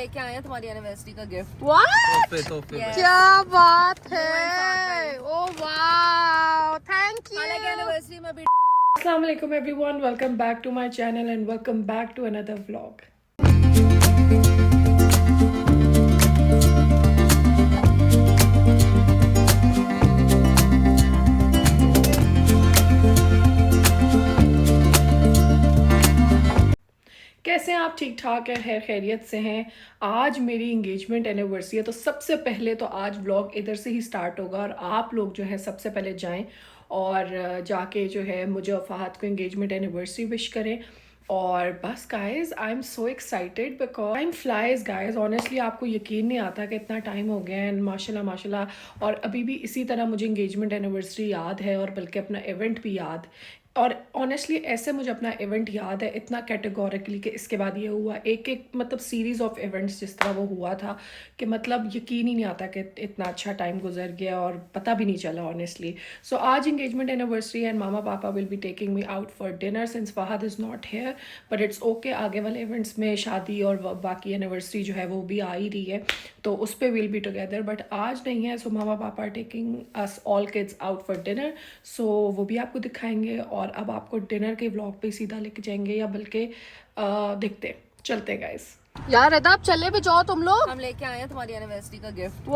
लेके आए हैं तुम्हारी एनिवर्सरी का गिफ्ट। तोहफे क्या बात है, ओ वाओ, थैंक यू। हालांकि एनिवर्सरी में भी अस्सलाम वालेकुम everyone, welcome back to my channel and welcome back to another vlog. कैसे हैं आप? ठीक ठाक हैं, खैर खैरियत से हैं। आज मेरी इंगेजमेंट एनिवर्सरी है, तो सबसे पहले तो आज व्लॉग इधर से ही स्टार्ट होगा और आप लोग जो है सबसे पहले जाएं और जाके जो है मुझे और फहद को इंगेजमेंट एनिवर्सरी विश करें। और बस guys, I am so excited because time flies guys. Honestly आपको यकीन नहीं आता कि इतना टाइम हो गया है एंड माशाल्लाह माशाल्लाह। और अभी भी इसी तरह मुझे इंगेजमेंट एनिवर्सरी याद है और बल्कि अपना इवेंट भी याद। और ऑनेस्टली ऐसे मुझे अपना इवेंट याद है इतना कैटेगोरिकली कि इसके बाद ये हुआ, एक एक मतलब सीरीज़ ऑफ इवेंट्स जिस तरह वो हुआ था कि मतलब यकीन ही नहीं आता कि इतना अच्छा टाइम गुजर गया और पता भी नहीं चला ऑनेस्टली। सो आज engagement anniversary and mama papa will be taking me out for dinner since Fahad is not here, but it's okay. आगे वाले इवेंट्स में शादी और बाकी एनिवर्सरी जो है वो भी आ ही रही है, तो उस पर विल बी टुगेदर, बट आज नहीं है। सो मामा पापा taking us all kids out for dinner, so वो भी आपको दिखाएंगे। और अब आपको डिनर के व्लॉग पे सीधा लेके जाएंगे या बल्कि देखते चलते गाइस। यार अदाब, चले भी जाओ तुम लोग। हम लेके आए हैं तुम्हारी एनिवर्सरी का गिफ्ट।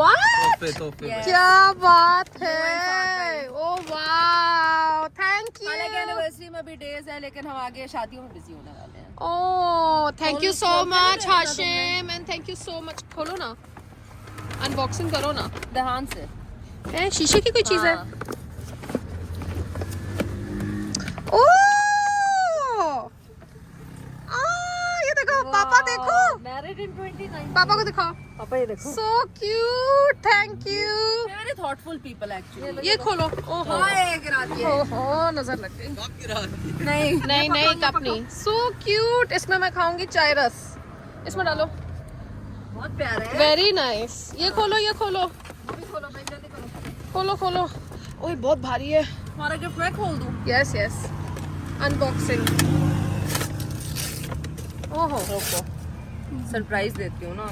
तोहफे क्या बात है, ओ वाओ, थैंक यू। हालांकि एनिवर्सरी में भी डेज है, लेकिन हम आगे शादियों में बिजी होने वाले हैं। ओह थैंक यू सो खोल के मच देखा Hashim and thank you so much. खोलो ना, अनबॉक्सिंग करो ना। दहान से है शीशे की कोई चीज है? हाँ। ओह ये देखो पापा, देखो मैरिड इन 29। पापा को दिखाओ। पापा ये देखो, so cute, thank you. Very thoughtful people actually. ये खोलो। ओहो गिरा दिए। ओहो, नजर लग गई। नहीं नहीं नहीं, कप नहीं। So cute. इसमें मैं खाऊंगी चाय रस, इसमें डालो। बहुत प्यारे हैं। Very nice. ये खोलो, ये खोलो, अभी खोलो भाई, जल्दी करो। खोलो खोलो। ओए बहुत भारी है। तुम्हारा गिफ्ट मैं खोल दूं? Yes yes, unboxing. ओहो, रुको, सरप्राइज देती हूँ ना।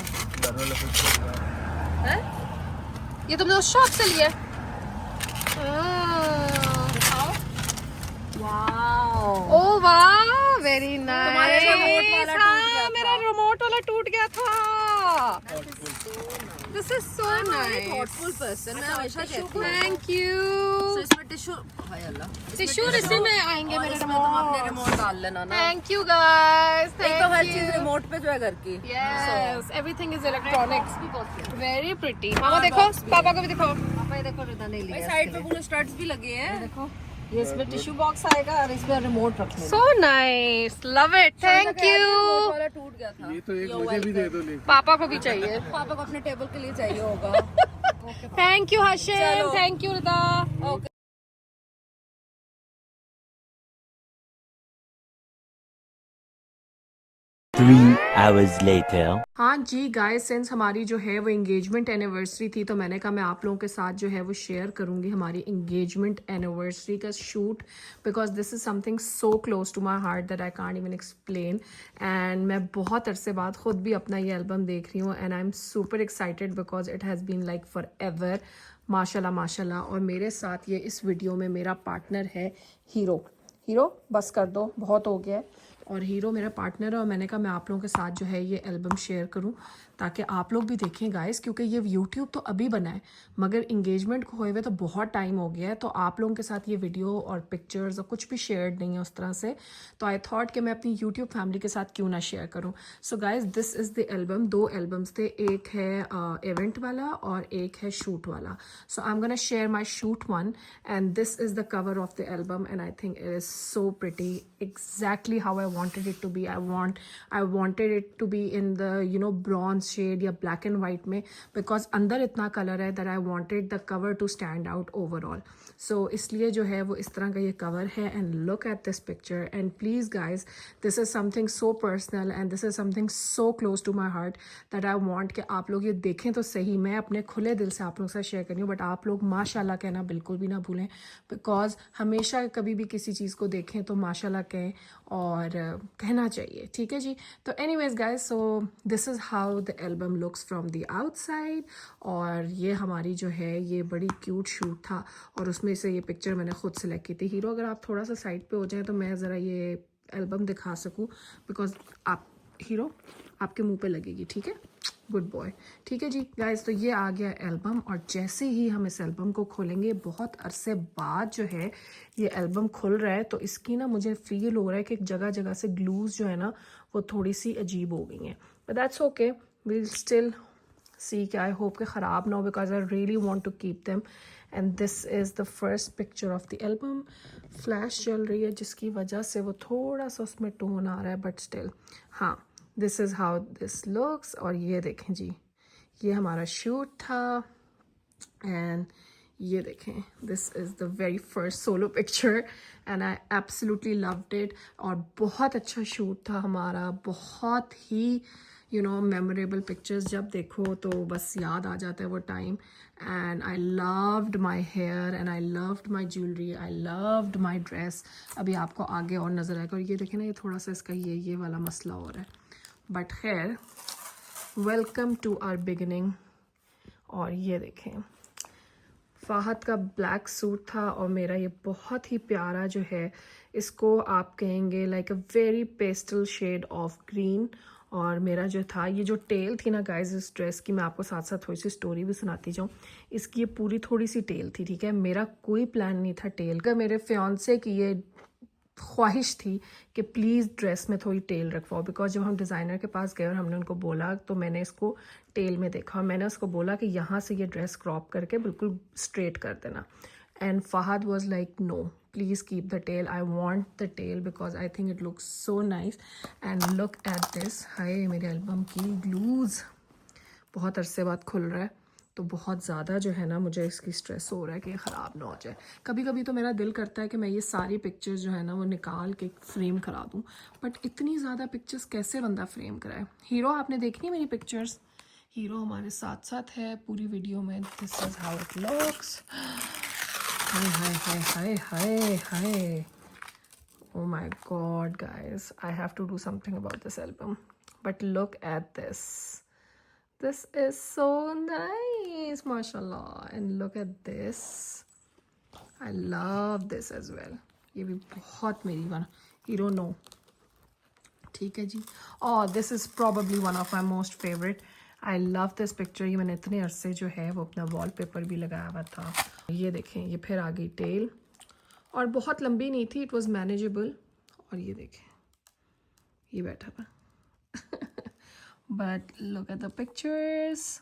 है? ये तुमने उस शॉप से लिया? वाओ। ओह वाह, वेरी तुम्हारा नाइस। remote वाला टूट गया था। मेरा रिमोट वाला टूट गया था। This is so nice. Thoughtful person, मैं हमेशा कहती हूँ। Thank you. So, इसमें टिश्यू, हाय अल्लाह, टिश्यू इसी में आएंगे और मेरे इसमें तुम अपने रिमोट। रिमोट डाल लेना ना। थैंक यू गाइस, एक तो हर चीज रिमोट पे जो है घर की। Yes, everything is electronics. भी बहुत प्यारा। Very pretty. मामा देखो, पापा को भी दिखाओ। पापा ये देखो, रिदा नहीं लिया। साइड पे पूरे स्टड्स भी लगे हैं। देखो, ये इसमें टिश्यू बॉक्स आएगा और इसमें रिमोट रखने। So nice, love it, thank you. Remote वाला टूट गया था। ये तो एक मुझे भी दे दो लेके। पापा को भी चाहिए। पापा को अपने टेबल के लिए चाहिए होगा। थैंक यू हाशिम, चलो। Thank you Rida. Okay. Three hours later. हाँ जी गाइस, सिंस हमारी जो है वो इंगेजमेंट एनिवर्सरी थी, तो मैंने कहा मैं आप लोगों के साथ जो है वो शेयर करूँगी हमारी इंगेजमेंट एनिवर्सरी का shoot, because this is something so close to my heart that I can't even explain. And मैं बहुत अरसे बाद खुद भी अपना ये एल्बम देख रही हूँ and I am super excited because it has been like forever. माशाल्लाह माशाल्लाह। और मेरे साथ ये इस वीडियो में मेरा पार्टनर है हीरो। हीरो बस कर दो, बहुत हो गया है। और हीरो मेरा पार्टनर है और मैंने कहा मैं आप लोगों के साथ जो है ये एल्बम शेयर करूं ताकि आप लोग भी देखें गाइस, क्योंकि ये यूट्यूब तो अभी बना है मगर इंगेजमेंट को हुए हुए तो बहुत टाइम हो गया है, तो आप लोगों के साथ ये वीडियो और पिक्चर्स और कुछ भी शेयर्ड नहीं है उस तरह से, तो आई थॉट कि मैं अपनी यूट्यूब फैमिली के साथ क्यों ना शेयर करूँ। So guys, this is the album. 2 albums थे, एक है इवेंट वाला और एक है शूट वाला। So I am gonna share my shoot one and this is the cover of the album and I think it is so pretty, exactly how I wanted it to be. I wanted it to be in the bronze shade या black and white में, because अंदर इतना colour है that I wanted the cover to stand out overall. So इसलिए जो है वो इस तरह का ये कवर है and look at this picture and please guys, this is something so personal and this is something so close to my heart that I want कि आप लोग ये देखें तो सही। मैं अपने खुले दिल से आप लोगों के साथ शेयर कर रही हूँ, बट आप लोग माशाल्लाह कहना बिल्कुल भी ना भूलें, बिकॉज हमेशा कभी भी किसी चीज़ को देखें तो माशाल्लाह कहें और कहना चाहिए, ठीक है जी। तो anyways guys, so this is how the album looks from the outside. और ये हमारी जो है ये बड़ी क्यूट शूट था और उसमें से ये पिक्चर मैंने खुद सेलेक्ट की थी। हीरो अगर आप थोड़ा सा साइड पे हो जाए तो मैं ज़रा ये एल्बम दिखा सकूं, बिकॉज आप हीरो आपके मुंह पे लगेगी, ठीक है, गुड बॉय। ठीक है जी गाइस, तो ये आ गया एल्बम और जैसे ही हम इस एल्बम को खोलेंगे, बहुत अरसे बाद जो है ये एल्बम खुल रहा है, तो इसकी ना मुझे फील हो रहा है कि जगह जगह से ग्लूज जो है ना वो थोड़ी सी अजीब हो गई हैं, but that's okay, we'll still see. I hope कि ख़राब ना हो, because I really want to keep them. And this is the first picture of the album. Flash चल रही है जिसकी वजह से वो थोड़ा सा उसमें टोन आ रहा है, बट स्टिल हाँ, this is how this looks. और ये देखें जी, ये हमारा शूट था एंड ये देखें, this is the very first solo picture and I absolutely loved it. और बहुत अच्छा शूट था हमारा, बहुत ही मेमोरेबल पिक्चर्स जब देखो तो बस याद आ जाता है वो time. And I loved my hair and I loved my jewellery, I loved my dress. अभी आपको आगे और नज़र आएगा। और ये देखें ना, ये थोड़ा सा इसका ये वाला मसला हो रहा है, बट खैर, वेलकम टू आवर बिगिनिंग। और ये देखें, फ़ाहद का ब्लैक सूट था और मेरा ये बहुत ही प्यारा जो है, इसको आप कहेंगे like a very pastel shade of green. और मेरा जो था, ये जो टेल थी ना गाइज इस ड्रेस की, मैं आपको साथ साथ थोड़ी सी स्टोरी भी सुनाती जाऊँ। इसकी ये पूरी थोड़ी सी टेल थी, ठीक है, मेरा कोई प्लान नहीं था टेल का। मेरे फियांसे की ये ख्वाहिश थी कि प्लीज़ ड्रेस में थोड़ी टेल रखवाओ, बिकॉज जब हम डिज़ाइनर के पास गए और हमने उनको बोला तो मैंने इसको टेल में देखा और मैंने उसको बोला कि यहाँ से ये ड्रेस क्रॉप करके बिल्कुल स्ट्रेट कर देना। And Fahad was like no, please keep the tail, I want the tail because I think it looks so nice. And look at this, हाय मेरे एल्बम की ग्लूज़ बहुत अरसे बाद खुल रहा है, तो बहुत ज़्यादा जो है ना मुझे इसकी स्ट्रेस हो रहा है कि ये ख़राब ना हो जाए। कभी कभी तो मेरा दिल करता है कि मैं ये सारी पिक्चर्स जो है ना वो निकाल के फ्रेम करा दूँ, बट इतनी ज़्यादा पिक्चर्स कैसे बंदा फ्रेम कराए। हीरो आपने देखनी मेरी पिक्चर्स, हीरो हमारे साथ साथ है पूरी वीडियो में। This is how it looks. Hi hi hi hi hi hi, oh my god guys, I have to do something about this album, but look at this. This is so nice, mashallah. And look at this, I love this as well. ये भी बहुत मेरी one, you don't know, ठीक है जी। और this is probably one of my most favourite, I love this picture. ये मैंने इतने अरसे जो है वो अपना वॉलपेपर भी लगाया हुआ था। ये देखें, ये फिर आ गई टेल और बहुत लंबी नहीं थी, इट वॉज मैनेजेबल। और ये देखें, ये बैठा था but look at the pictures.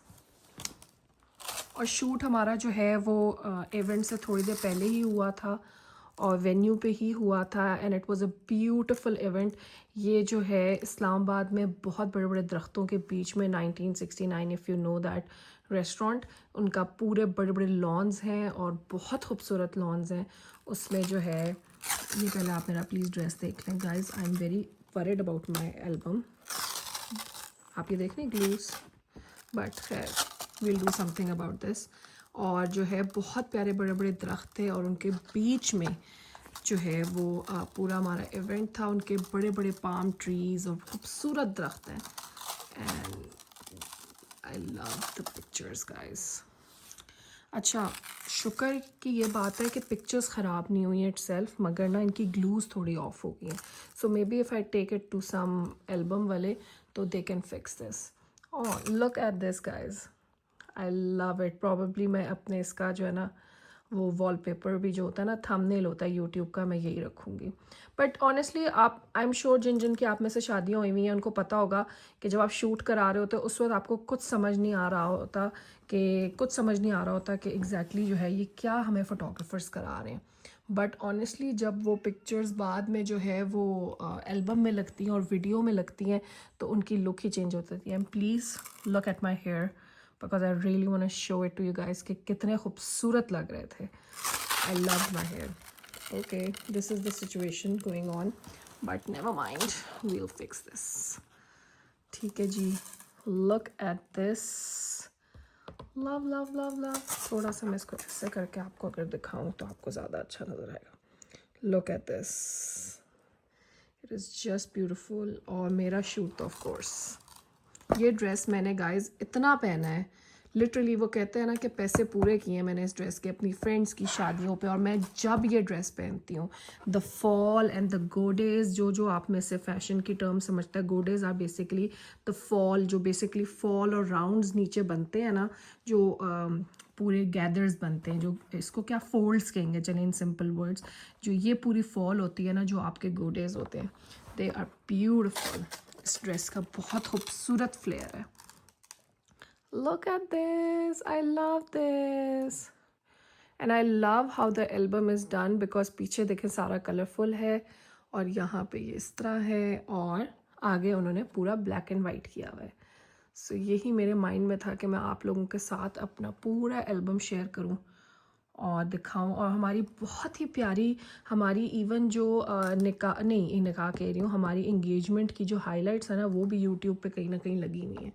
और शूट हमारा जो है वो इवेंट से थोड़ी देर पहले ही हुआ था और वेन्यू पे ही हुआ था and it was a beautiful event. ये जो है इस्लामाबाद में बहुत बड़े बड़े दरख्तों के बीच में 1969, if you know that restaurant, उनका पूरे बड़े बड़े लॉन्स हैं और बहुत खूबसूरत लॉन्स हैं। उसमें जो है, ये पहले आप मेरा प्लीज़ ड्रेस देख लें guys, I am very worried about my album. आप ये देख लें ग्लूज, बट खैर will do something about this. और जो है बहुत प्यारे बड़े बड़े दरख्त थे और उनके बीच में जो है वो पूरा हमारा इवेंट था। उनके बड़े बड़े पाम ट्रीज़ और खूबसूरत दरख्त हैं and I love the pictures guys. अच्छा, शुक्र की ये बात है कि पिक्चर्स ख़राब नहीं हुई हैं इटसेल्फ, मगर ना इनकी ग्लूज़ थोड़ी ऑफ हो गई हैं। So maybe if I take it to some album वाले तो दे कैन फिक्स दिस। और look at this guys, I love it. Probably मैं अपने इसका जो है ना वो वॉलपेपर भी जो होता है ना, थंबनेल होता है यूट्यूब का, मैं यही रखूँगी। बट ऑनेस्टली आप, आई एम श्योर जिन जिन की आप में से शादियाँ हुई हुई हैं उनको पता होगा कि जब आप शूट करा रहे होते उस वक्त आपको कुछ समझ नहीं आ रहा होता कि एग्जैक्टली जो है ये क्या हमें फ़ोटोग्राफर्स करा रहे हैं। बट ऑनेस्टली जब वो पिक्चर्स बाद में जो है वो एल्बम में लगती हैं और वीडियो में लगती हैं तो उनकी लुक ही चेंज होती है। And please look at my hair because I really want to show it to you guys कि कितने खूबसूरत लग रहे थे। आई लव माई हेयर। Okay, this is the situation going on, but never mind, we'll fix this. ठीक है जी, look at this, love love love love. थोड़ा सा मैं इसको ऐसे करके आपको अगर दिखाऊं तो आपको ज़्यादा अच्छा नज़र आएगा। Look at this, it is just beautiful. और मेरा शूट ऑफ कोर्स, ये ड्रेस मैंने गाइज इतना पहना है, लिटरली वो कहते हैं ना कि पैसे पूरे किए हैं मैंने इस ड्रेस के अपनी फ्रेंड्स की शादियों पे। और मैं जब ये ड्रेस पहनती हूँ, the fall and the godets, जो आप में से फैशन की टर्म समझता है, godets are basically the fall, जो बेसिकली फॉल और राउंड्स नीचे बनते हैं ना, जो पूरे गैदर्स बनते हैं, जो इसको क्या फोल्ड्स कहेंगे चलें इन सिंपल वर्ड्स, जो ये पूरी फॉल होती है ना, जो आपके गोडेज होते हैं, दे आर ब्यूटिफुल। इस ड्रेस का बहुत खूबसूरत फ्लेयर है। Look at this, I love this and I love how the album is done because पीछे देखें सारा कलरफुल है और यहाँ पे ये इस तरह है और आगे उन्होंने पूरा ब्लैक एंड वाइट किया हुआ है। सो यही मेरे माइंड में था कि मैं आप लोगों के साथ अपना पूरा एल्बम शेयर करूँ और दिखाऊं। और हमारी बहुत ही प्यारी, हमारी इवन जो निकाह कह रही हूँ, हमारी इंगेजमेंट की जो हाइलाइट्स है ना, वो भी यूट्यूब पे कहीं ना कहीं लगी हुई हैं,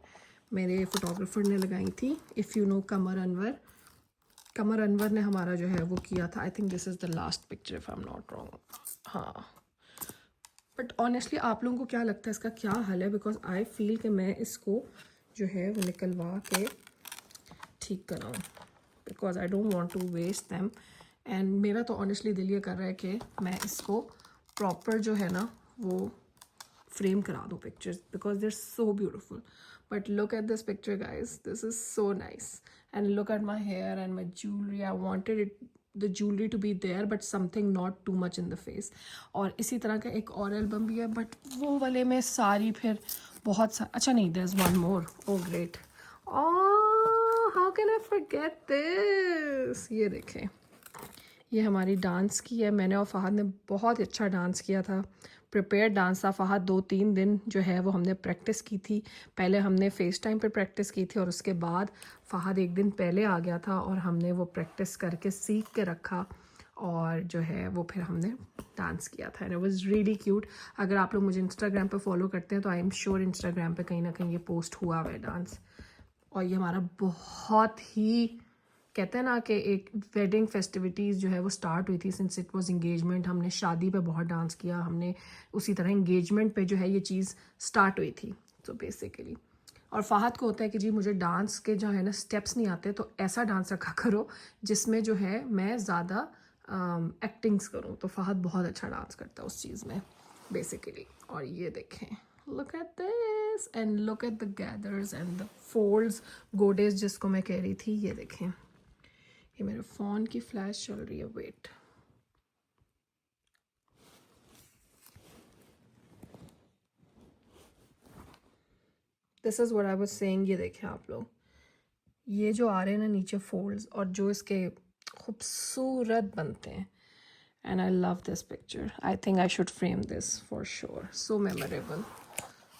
मेरे फोटोग्राफर ने लगाई थी। इफ़ यू नो कमर अनवर ने हमारा जो है वो किया था। I think this is the last picture if I am not wrong. हाँ, बट ऑनेस्टली आप लोगों को क्या लगता है इसका क्या हल है? बिकॉज आई फील कि मैं इसको जो है वो निकलवा के ठीक कराऊँ, because I don't want to waste them. And मेरा तो ऑनेस्टली दिल ये कर रहा है कि मैं इसको प्रॉपर जो है ना वो फ्रेम करा दूँ pictures, because they are so beautiful. But look at this picture guys, this is so nice. And look at my hair and my jewelry. I wanted the jewelry to be there but something not too much in the face. और इसी तरह का एक और album भी है, but वो वाले में सारी फिर बहुत अच्छा नहीं, there's one more. Oh great. Oh, how can I forget this? ये देखें, ये हमारी डांस की है। मैंने और फ़हद ने बहुत अच्छा डांस किया था, प्रिपेयर डांस था। फ़हद 2-3 दिन जो है वो हमने प्रैक्टिस की थी। पहले हमने फेस टाइम पे प्रैक्टिस की थी और उसके बाद फ़हद एक दिन पहले आ गया था और हमने वो प्रैक्टिस करके सीख के रखा और जो है वो फिर हमने डांस किया था। And it was really cute. अगर आप लोग मुझे इंस्टाग्राम पे फॉलो करते हैं तो आई एम श्योर इंस्टाग्राम पे कहीं ना कहीं ये पोस्ट हुआ हुआ है डांस। और ये हमारा बहुत ही, कहते हैं ना कि एक वेडिंग फेस्टिविटीज़ जो है वो स्टार्ट हुई थी सिंस इट वाज एंगेजमेंट। हमने शादी पे बहुत डांस किया, हमने उसी तरह एंगेजमेंट पे जो है ये चीज़ स्टार्ट हुई थी। तो बेसिकली, और फ़हद को होता है कि जी मुझे डांस के जो है ना स्टेप्स नहीं आते, तो ऐसा डांस रखा करो जिसमें जो है मैं ज़्यादा एक्टिंग्स करूँ। तो फ़हद बहुत अच्छा डांस करता है उस चीज़ में बेसिकली। और ये देखें, look at this and look at the gathers and the folds, गोडेज जिसको मैं कह रही थी। ये देखें, ये मेरे फ़ोन की फ्लैश चल रही है, wait. This is what I was saying. ये देखें आप लोग, ये जो आ रहे हैं ना नीचे फोल्ड्स और जो इसके खूबसूरत बनते हैं। And I love this picture, I think I should frame this for sure. So memorable,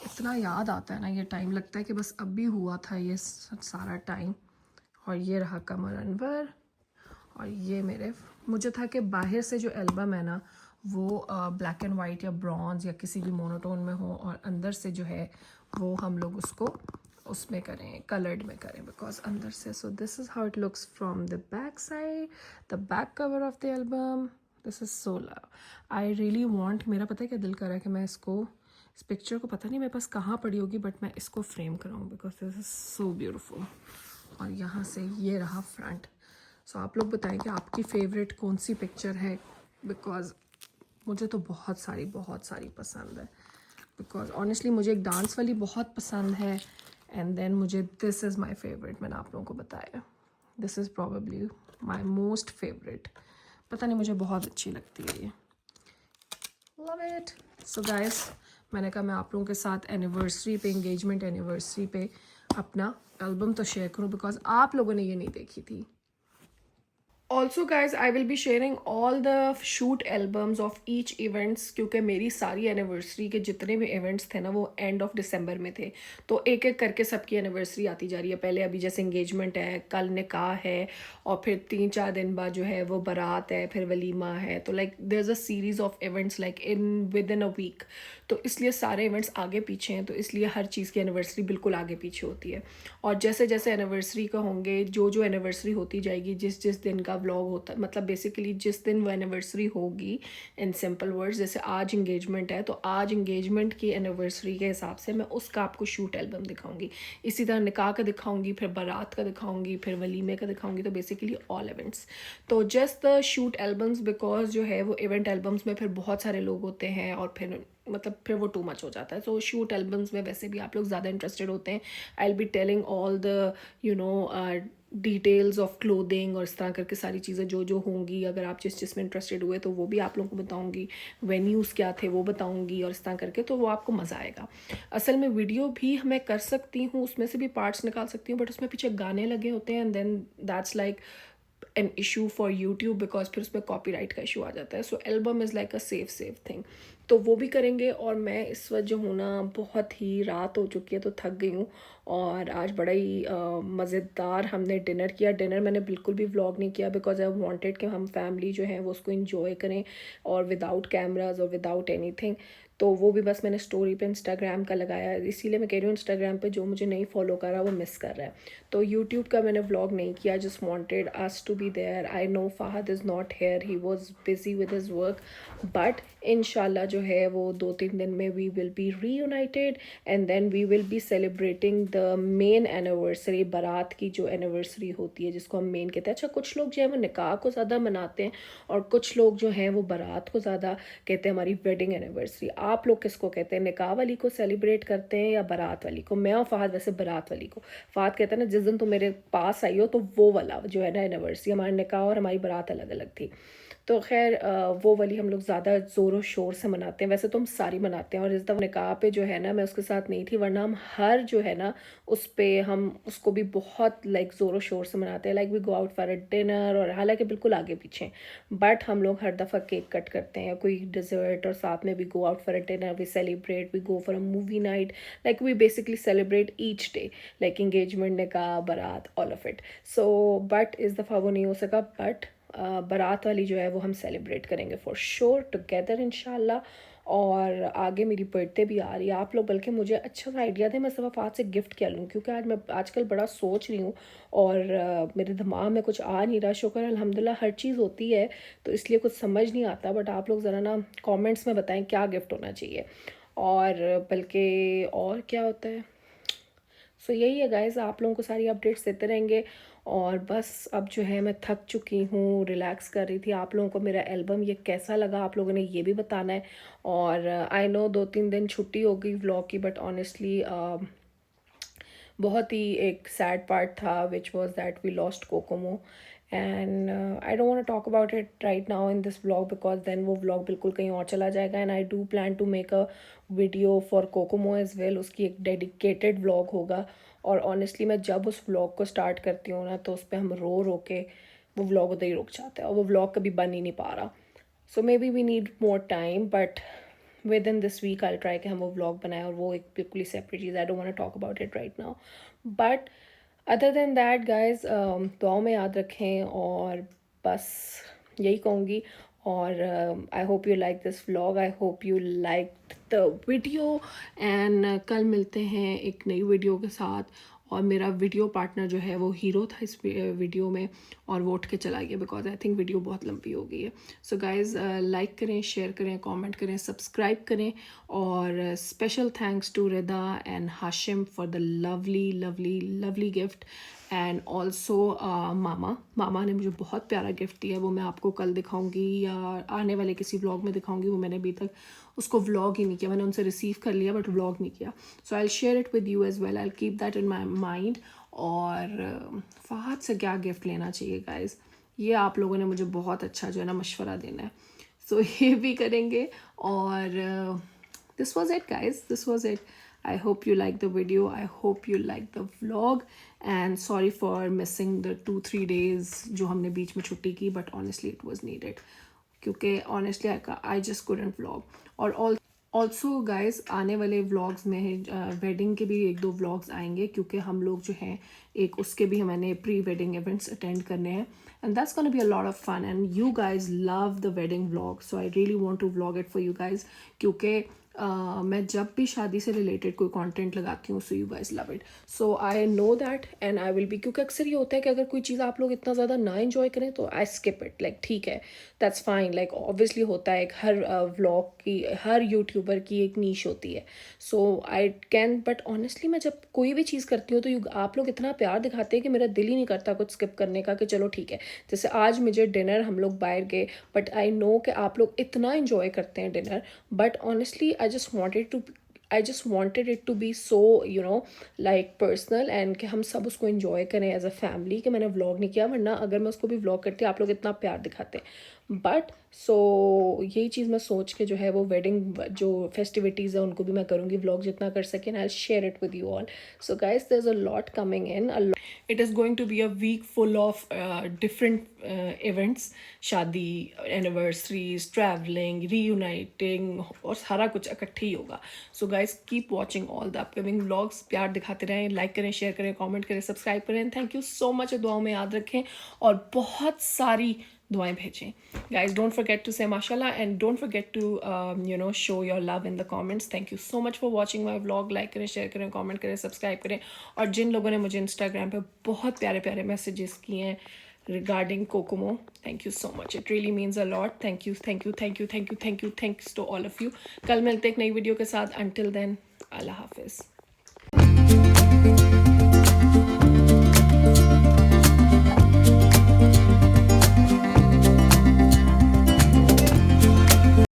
इतना याद आता है ना ये टाइम, लगता है कि बस अभी हुआ था ये सारा टाइम। और ये रहा कमर अनवर। और ये मुझे था कि बाहर से जो एल्बम है ना वो ब्लैक एंड वाइट या ब्रॉन्ज या किसी भी मोनोटोन में हो, और अंदर से जो है वो हम लोग उसको उसमें करें, कलर्ड में करें, बिकॉज अंदर से। So this is how it looks from the back side, the back cover of the album. This is so love. I really want, मेरा पता है क्या दिल कर रहा है कि मैं इस पिक्चर को पता नहीं मेरे पास कहाँ पड़ी होगी, बट मैं इसको फ्रेम कराऊँ because this is so beautiful. और यहाँ से ये रहा फ्रंट। सो आप लोग बताएं कि आपकी फेवरेट कौन सी पिक्चर है, बिकॉज मुझे तो बहुत सारी पसंद है। बिकॉज ऑनेस्टली मुझे एक डांस वाली बहुत पसंद है, एंड देन मुझे दिस इज़ माई फेवरेट। मैंने आप लोगों को बताया, this is probably my most favourite. पता नहीं, मुझे बहुत अच्छी लगती है ये, लव इट। सो गाइस, मैंने कहा मैं आप लोगों के साथ एनिवर्सरी पे, एंगेजमेंट एनिवर्सरी पे अपना एल्बम तो शेयर करूँ, बिकॉज आप लोगों ने ये नहीं देखी थी। Also guys, I will be sharing all the shoot albums of each events, क्योंकि मेरी सारी एनिवर्सरी के जितने भी इवेंट्स थे ना वो एंड ऑफ दिसंबर में थे। तो एक एक करके सबकी एनिवर्सरी आती जा रही है। पहले अभी जैसे एंगेजमेंट है, कल निकाह है, और फिर 3-4 दिन बाद जो है वो बारात है, फिर वलीमा है। तो like there is a series of events like with in a week. तो इसलिए सारे इवेंट्स आगे पीछे हैं, तो इसलिए हर चीज़ की एनिवर्सरी बिल्कुल आगे पीछे होती है। और जैसे जैसे एनिवर्सरी का होंगे, जो एनिवर्सरी होती जाएगी, जिस जिस दिन का व्लॉग होता है, मतलब बेसिकली जिस दिन वो एनिवर्सरी होगी, इन सिंपल वर्ड्स, जैसे आज इंगेजमेंट है तो आज इंगेजमेंट की एनिवर्सरी के हिसाब से मैं उसका आपको शूट एल्बम दिखाऊंगी। इसी तरह निकाह का दिखाऊंगी, फिर बारात का दिखाऊंगी, फिर वलीमे का दिखाऊंगी, तो बेसिकली ऑल इवेंट्स। तो just the shoot albums, because जो है वो इवेंट एल्बम्स में फिर बहुत सारे लोग होते हैं और फिर मतलब फिर वो टू मच हो जाता है। सो शूट एल्बम्स में वैसे भी आप लोग ज़्यादा इंटरेस्टेड होते हैं। I will be telling all the details of clothing और इस तरह करके सारी चीज़ें जो जो होंगी, अगर आप जिस में इंटरेस्टेड हुए तो वो भी आप लोगों को बताऊंगी, वेन्यूज़ क्या थे वो बताऊंगी और इस तरह करके, तो वो आपको मज़ा आएगा। असल में वीडियो भी मैं कर सकती हूँ, उसमें से भी पार्ट्स निकाल सकती हूँ, बट उसमें पीछे गाने लगे होते हैं and then that's like an issue for YouTube, because फिर उसमें कॉपीराइट का इशू आ जाता है। So album is like a safe thing, तो वो भी करेंगे। और मैं इस वक्त जो हूँ ना, बहुत ही रात हो चुकी है तो थक गई हूँ, और आज बड़ा ही मज़ेदार हमने डिनर किया। डिनर मैंने बिल्कुल भी व्लॉग नहीं किया बिकॉज आई वांटेड कि हम फैमिली जो है वो उसको इंजॉय करें और विदाउट कैमराज और विदाउट एनीथिंग। तो वो भी बस मैंने स्टोरी पे इंस्टाग्राम का लगाया, इसीलिए मैं कह रही हूँ इंस्टाग्राम पे जो मुझे नहीं फॉलो कर रहा वो मिस कर रहा है। तो यूट्यूब का मैंने व्लॉग नहीं किया, just wanted us to be there. I know Fahad is not here, he was busy with his work, but इंशाल्लाह जो है वो 2-3 दिन में we will be reunited and then we will be celebrating the main anniversary, बारात की जो anniversary होती है जिसको हम मेन कहते हैं। अच्छा, कुछ लोग जो है वो निकाह को ज़्यादा मनाते हैं और कुछ लोग जो हैं वो बारात को ज़्यादा कहते हैं हमारी वेडिंग एनिवर्सरी। आप लोग किसको कहते हैं, निकाह वाली को सेलिब्रेट करते हैं या बारात वाली को? मैं और फ़हद वैसे बारात वाली को। फ़हद कहता है ना जिस दिन तुम मेरे पास आई हो तो वो वाला जो है ना एनिवर्सरी, हमारा निकाह और हमारी बारात अलग अलग थी। तो खैर वो वाली हम लोग ज़्यादा ज़ोरों शोर से मनाते हैं, वैसे तो हम सारी मनाते हैं। और इस दफ़ा निकाह पे जो है ना मैं उसके साथ नहीं थी, वरना हम हर जो है ना उस पर हम उसको भी बहुत लाइक ज़ोरों शोर से मनाते हैं, like we go out for a dinner, और हालांकि बिल्कुल आगे पीछे, बट हम लोग हर दफ़ा केक कट करते हैं, कोई डिज़र्ट, और साथ में we go out for a dinner, we celebrate, we go for a movie night, like we basically celebrate each day, like engagement, निकाह, बारात, all of it. So but इस दफ़ा वो नहीं हो सका, बट बारात वाली जो है वो हम सेलिब्रेट करेंगे फॉर श्योर टुगेदर इंशाल्लाह। और आगे मेरी बर्थडे भी आ रही है। आप लोग बल्कि मुझे अच्छा सा आइडिया दें, मैं सिर्फ आज से गिफ्ट क्या लूँ, क्योंकि आज मैं आजकल बड़ा सोच रही हूँ और मेरे दिमाग में कुछ आ नहीं रहा। शुक्र अल्हम्दुलिल्लाह हर चीज़ होती है तो इसलिए कुछ समझ नहीं आता, बट आप लोग ज़रा ना कमेंट्स में बताएं क्या गिफ्ट होना चाहिए, और बल्कि और क्या होता है। सो यही है गाइज़, आप लोगों को सारी अपडेट्स देते रहेंगे। और बस अब जो है मैं थक चुकी हूँ, रिलैक्स कर रही थी। आप लोगों को मेरा एल्बम ये कैसा लगा आप लोगों ने ये भी बताना है। और आई नो 2-3 दिन छुट्टी हो गई व्लॉग की, बट ऑनेस्टली बहुत ही एक सैड पार्ट था, which was that we lost Kokomo, and I don't want to talk about it right now in this vlog, because then वो व्लॉग बिल्कुल कहीं और चला जाएगा। And I do plan to make a video for Kokomo as well, उसकी एक dedicated vlog होगा। और ऑनेस्टली मैं जब उस व्लॉग को स्टार्ट करती हूँ ना तो उस पर हम रो रो के वो व्लॉग उधर ही रुक जाता है और वो व्लॉग कभी बन ही नहीं पा रहा। So maybe we need more time, but within this week I try कि हम वो व्लॉग बनाएं, और वो एक बिल्कुल ही सेपरेट चीज़, I don't want to talk about it right now. But other than that guys, दुआओं में याद रखें, और बस यही कहूँगी। और I hope you like this vlog, I hope you like the video, and कल मिलते हैं एक नई वीडियो के साथ। और मेरा वीडियो पार्टनर जो है वो हीरो था इस वीडियो में, और वो उठ के चला गया बिकॉज आई थिंक वीडियो बहुत लंबी हो गई है। सो गाइज़ लाइक करें, शेयर करें, कमेंट करें, सब्सक्राइब करें। और special thanks to Rida and Hashim for the lovely lovely lovely gift, and also मामा ने मुझे बहुत प्यारा गिफ्ट दिया है, वो मैं आपको कल दिखाऊंगी या आने वाले किसी व्लॉग में दिखाऊंगी। वो मैंने अभी तक उसको व्लॉग ही नहीं किया, मैंने उनसे रिसीव कर लिया बट व्लॉग नहीं किया। So I will share it with you as well, I will keep that in my mind. और फ़हद से क्या गिफ्ट लेना चाहिए गाइज़, ये आप लोगों ने मुझे बहुत अच्छा जो है ना मशवरा देना है। सो ये भी करेंगे। और this was it guys, this was it. I hope you like the video, I hope you like the vlog, and sorry for missing the 2-3 days जो हमने बीच में छुट्टी की, but honestly it was needed, क्योंकि honestly I just couldn't vlog. और also guys आने वाले vlogs में वेडिंग के भी 1-2 व्लॉग्स आएंगे, क्योंकि हम लोग जो हैं एक उसके भी हमें प्री वेडिंग इवेंट्स अटेंड करने हैं, and that's gonna be a lot of fun, and you guys love the wedding vlog, so I really want to vlog it for you guys, क्योंकि मैं जब भी शादी से रिलेटेड कोई कंटेंट लगाती हूँ, so you guys love it, so I know that and I will be, क्योंकि अक्सर ये होता है कि अगर कोई चीज़ आप लोग इतना ज़्यादा ना इन्जॉय करें तो आई स्किप इट, लाइक ठीक है, दैट्स फाइन, लाइक ऑब्वियसली होता है, एक हर व्लॉग की, हर यूट्यूबर की एक नीश होती है, सो आई कैन, बट ऑनेस्टली मैं जब कोई भी चीज़ करती हूँ तो आप लोग इतना प्यार दिखाते हैं कि मेरा दिल ही नहीं करता कुछ स्किप करने का, कि चलो ठीक है, जैसे आज मुझे डिनर, हम लोग बाहर गए, बट आई नो कि आप लोग इतना इन्जॉय करते हैं dinner, but honestly I just wanted it to be so, you know, like personal, and कि हम सब उसको enjoy करें as a family, कि मैंने vlog नहीं किया, वरना अगर मैं उसको भी vlog करती आप लोग इतना प्यार दिखाते, बट सो यही चीज़ मैं सोच के जो है वो वेडिंग जो फेस्टिविटीज़ है उनको भी मैं करूँगी व्लॉग जितना कर सकें, I will share it with you all. So guys, there is a lot coming in, it is going to be a week full of different events, शादी, एनिवर्सरीज, ट्रैवलिंग, रीयूनाइटिंग, और सारा कुछ इकट्ठे ही होगा. So guys, keep watching all the upcoming vlogs, प्यार दिखाते रहें, लाइक करें, शेयर करें, कमेंट करें, सब्सक्राइब करें. Thank you so much. दुआओं में याद रखें और बहुत सारी दुआएं भेजें. Guys, don't forget to say mashallah and don't forget to show your love in the comments. Thank you so much for watching my vlog. like करें, शेयर करें, कमेंट करें, सब्सक्राइब करें. और जिन लोगों ने मुझे इंस्टाग्राम पे बहुत प्यारे प्यारे मैसेजेस किए हैं regarding Kokomo, thank you so much. It really means a lot. Thank you. Thanks to all of you. कल मिलते एक नई वीडियो के साथ. Until then, Allah Hafiz.